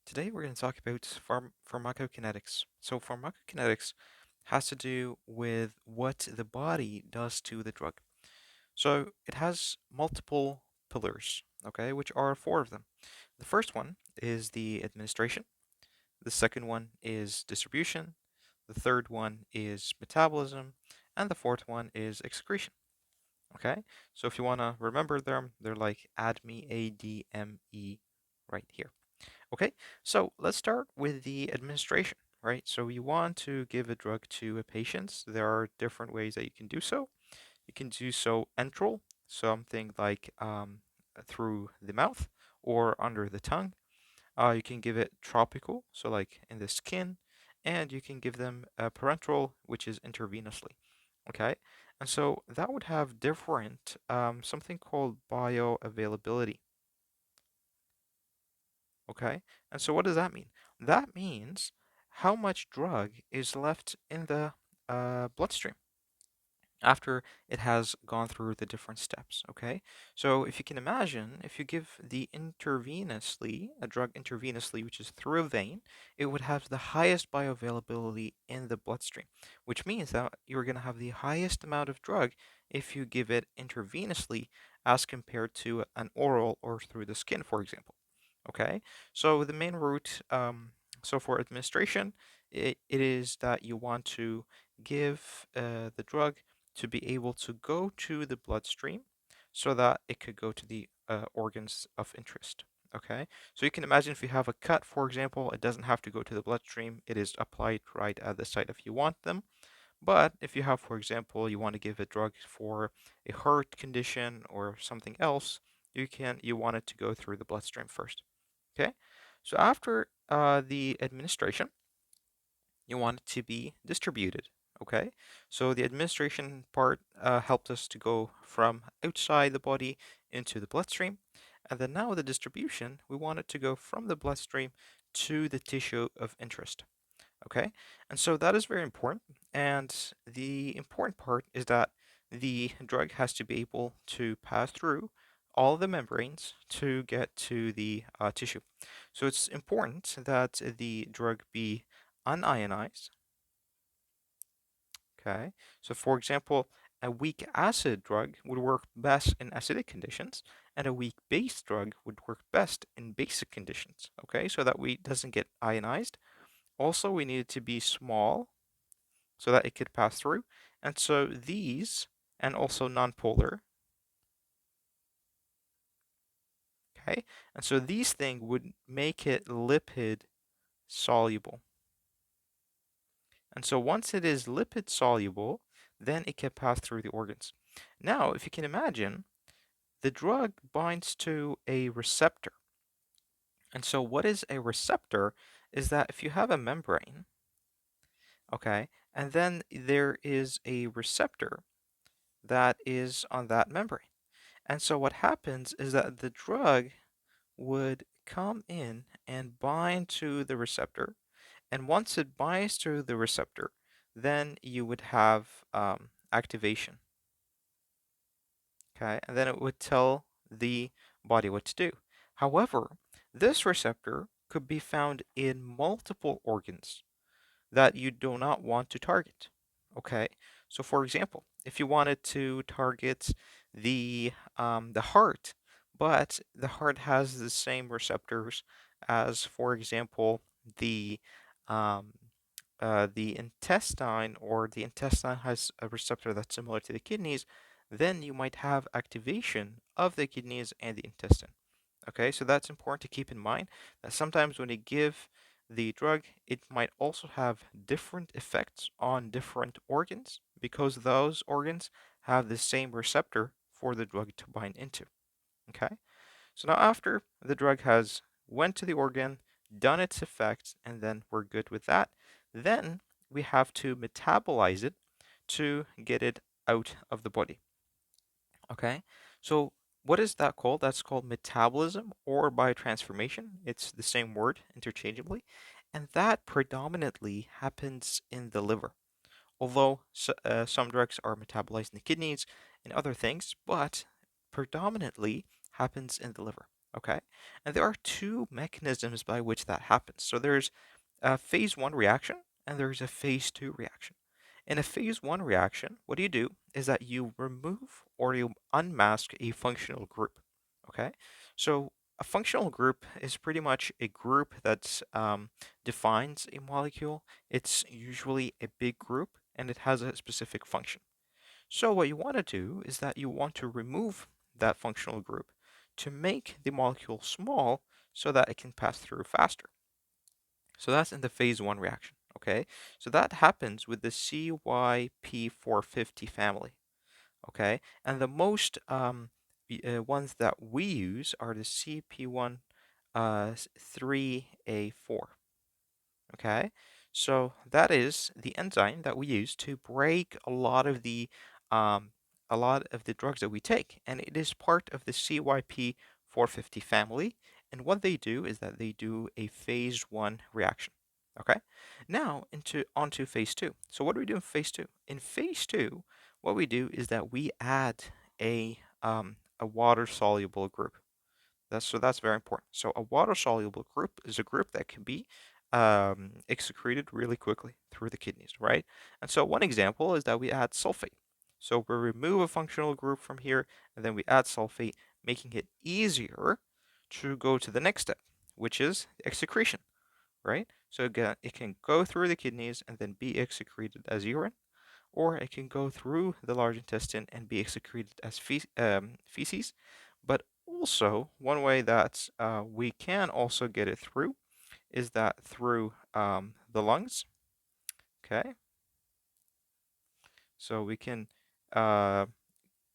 Today we're going to talk about pharmacokinetics. So pharmacokinetics has to do with what the body does to the drug. So it has multiple pillars, okay, which are four of them. The first one is the administration. The second one is distribution. The third one is metabolism. And the fourth one is excretion. Okay, so if you want to remember them, they're like ADME, ADME right here. Okay, so let's start with the administration, right? So you want to give a drug to a patient. There are different ways that you can do so. You can do so enteral, something like through the mouth or under the tongue. You can give it tropical, so like in the skin, and you can give them parenteral, which is intravenously. Okay, and so that would have different something called bioavailability. Okay, and so what does that mean? That means how much drug is left in the bloodstream after it has gone through the different steps. Okay, so if you can imagine, if you give the intravenously, a drug intravenously, which is through a vein, it would have the highest bioavailability in the bloodstream, which means that you're going to have the highest amount of drug if you give it intravenously as compared to an oral or through the skin, for example. Okay, so the main route, so for administration, it is that you want to give the drug to be able to go to the bloodstream so that it could go to the organs of interest. Okay, so you can imagine if you have a cut, for example, it doesn't have to go to the bloodstream, it is applied right at the site if you want them. But if you have, for example, you want to give a drug for a heart condition or something else, you want it to go through the bloodstream first. Okay, so after the administration, you want it to be distributed. Okay, so the administration part helped us to go from outside the body into the bloodstream, and then now the distribution, we want it to go from the bloodstream to the tissue of interest. Okay, and so that is very important. And the important part is that the drug has to be able to pass through all the membranes to get to the tissue. So it's important that the drug be unionized. Okay, so for example, a weak acid drug would work best in acidic conditions, and a weak base drug would work best in basic conditions. Okay, so that we doesn't get ionized. Also, we need it to be small so that it could pass through. And so these, and also nonpolar, okay? And so these things would make it lipid soluble. And so once it is lipid soluble, then it can pass through the organs. Now, if you can imagine, the drug binds to a receptor. And so what is a receptor is that if you have a membrane, okay, and then there is a receptor that is on that membrane. And so what happens is that the drug would come in and bind to the receptor. And once it binds to the receptor, then you would have activation. Okay, and then it would tell the body what to do. However, this receptor could be found in multiple organs that you do not want to target. Okay, so for example, if you wanted to target the heart, but the heart has the same receptors as, for example, the um, the intestine, or the intestine has a receptor that's similar to the kidneys, then you might have activation of the kidneys and the intestine. Okay, so that's important to keep in mind that sometimes when you give the drug, it might also have different effects on different organs because those organs have the same receptor for the drug to bind into. Okay, so now after the drug has went to the organ, done its effect, and then we're good with that, then we have to metabolize it to get it out of the body. Okay, so what is that called? That's called metabolism or biotransformation. It's the same word interchangeably, and that predominantly happens in the liver. Although some drugs are metabolized in the kidneys and other things, but predominantly happens in the liver. Okay, and there are two mechanisms by which that happens. So there's a phase one reaction and there's a phase two reaction. In a phase one reaction, what you do is that you remove or you unmask a functional group. Okay, so a functional group is pretty much a group that defines a molecule. It's usually a big group and it has a specific function. So what you want to do is that you want to remove that functional group to make the molecule small so that it can pass through faster. So that's in the phase one reaction. Okay, so that happens with the CYP450 family. Okay, and the most ones that we use are the CP1 3A4. Okay, so that is the enzyme that we use to break um, a lot of the drugs that we take, and it is part of the CYP450 family. And what they do is that they do a phase one reaction. Okay, now into onto phase two. So what do we do in phase two? In phase two, what we do is that we add a water soluble group. That's very important. So a water-soluble group is a group that can be excreted really quickly through the kidneys, right? And so one example is that we add sulfate. So we remove a functional group from here, and then we add sulfate, making it easier to go to the next step, which is excretion, right? So again, it can go through the kidneys and then be excreted as urine, or it can go through the large intestine and be excreted as feces. But also, one way that we can also get it through is that through the lungs. Okay, so we can uh,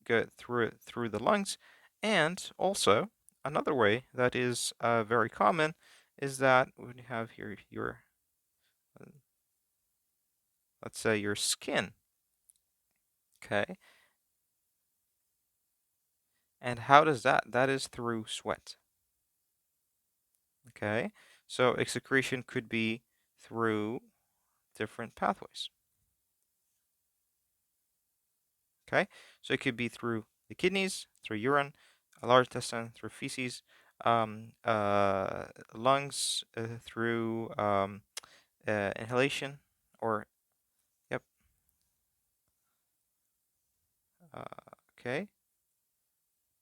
get through it through the lungs, and also another way that is very common is that when you have here your, uh, let's say your skin. Okay, and how does that? That is through sweat. Okay, so excretion could be through different pathways. Okay, so it could be through the kidneys, through urine, a large intestine, through feces, lungs, through inhalation, or yep, okay,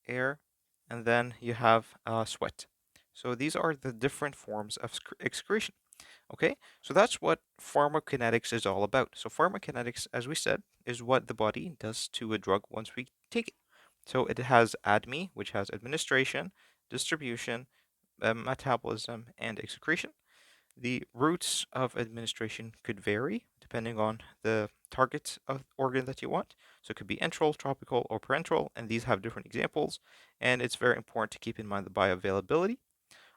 air, and then you have sweat. So these are the different forms of excretion. Okay, so that's what pharmacokinetics is all about. So pharmacokinetics, as we said, is what the body does to a drug once we take it. So it has ADME, which has administration, distribution, metabolism, and excretion. The routes of administration could vary depending on the target of organ that you want. So it could be enteral, tropical, or parenteral, and these have different examples. And it's very important to keep in mind the bioavailability.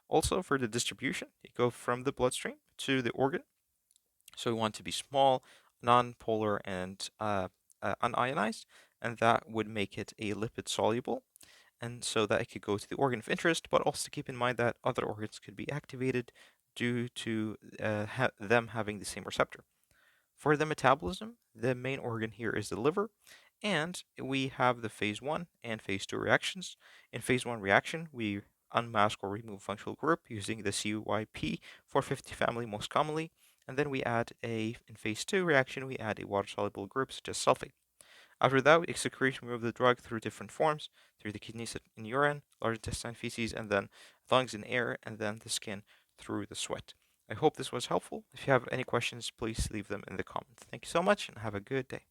Also, for the distribution, it goes from the bloodstream to the organ. So we want to be small, non-polar, and unionized, and that would make it a lipid soluble. And so that it could go to the organ of interest, but also keep in mind that other organs could be activated due to them having the same receptor. For the metabolism, the main organ here is the liver, and we have the phase one and phase two reactions. In phase one reaction, we unmask or remove functional group using the CYP450 family most commonly, and then we add in phase two reaction, we add a water-soluble group such as sulfate. After that, we excrete remove the drug through different forms, through the kidneys in urine, large intestine feces, and then lungs in air, and then the skin through the sweat. I hope this was helpful. If you have any questions, please leave them in the comments. Thank you so much and have a good day.